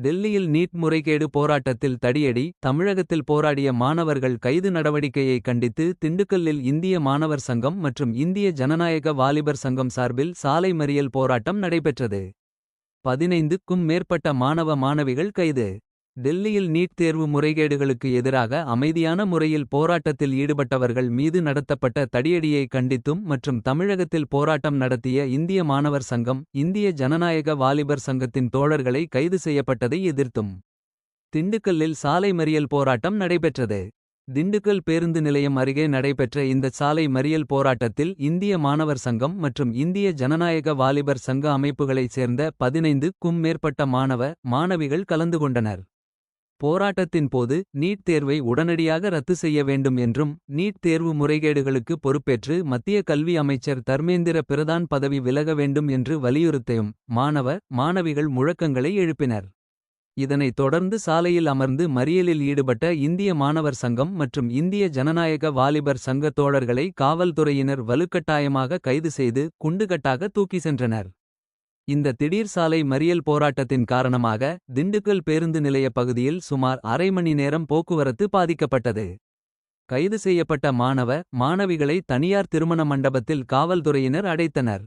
டெல்லியில் நீட் முறைகேடு போராட்டத்தில் தடியடி. தமிழகத்தில் போராடிய மாணவர்கள் கைது நடவடிக்கையை கண்டித்து திண்டுக்கல்லில் இந்திய மாணவர் சங்கம் மற்றும் இந்திய ஜனநாயக வாலிபர் சங்கம் சார்பில் சாலை மறியல் போராட்டம் நடைபெற்றது. 15க்கும் மேற்பட்ட மாணவ மாணவிகள் கைது. டெல்லியில் நீட் தேர்வு முறைகேடுகளுக்கு எதிராக அமைதியான முறையில் போராட்டத்தில் ஈடுபட்டவர்கள் மீது நடத்தப்பட்ட தடியடியை கண்டித்தும் மற்றும் தமிழகத்தில் போராட்டம் நடத்திய இந்திய மாணவர் சங்கம். இந்திய ஜனநாயக வாலிபர் சங்கத்தின் தோழர்களை கைது செய்யப்பட்டதை எதிர்த்தும் திண்டுக்கல்லில் சாலை மறியல் போராட்டம் நடைபெற்றது. திண்டுக்கல் பேருந்து நிலையம் அருகே நடைபெற்ற இந்த சாலை மறியல் போராட்டத்தில் இந்திய மாணவர் சங்கம் மற்றும் இந்திய ஜனநாயக வாலிபர் சங்க அமைப்புகளைச் சேர்ந்த 15க்கும் மேற்பட்ட மாணவ மாணவிகள் கலந்து கொண்டனர். போராட்டத்தின் போது நீட் தேர்வை உடனடியாக ரத்து செய்ய வேண்டும் என்றும் நீட் தேர்வு முறைகேடுகளுக்கு பொறுப்பேற்று மத்திய கல்வி அமைச்சர் தர்மேந்திர பிரதான் பதவி விலக வேண்டும் என்று வலியுறுத்தியும் மாணவிகள் முழக்கங்களை எழுப்பினர். இதனைத் தொடர்ந்து சாலையில் அமர்ந்து மறியலில் ஈடுபட்ட இந்திய மாணவர் சங்கம் மற்றும் இந்திய ஜனநாயக வாலிபர் சங்க தோழர்களை காவல்துறையினர் வலுக்கட்டாயமாக கைது செய்து குண்டுகட்டாக தூக்கி சென்றனர். இந்த திடீர் சாலை மறியல் போராட்டத்தின் காரணமாக திண்டுக்கல் பேருந்து நிலைய பகுதியில் சுமார் அரை மணி நேரம் போக்குவரத்து பாதிக்கப்பட்டது. கைது செய்யப்பட்ட மாணவிகளை தனியார் திருமண மண்டபத்தில் காவல்துறையினர் அடைத்தனர்.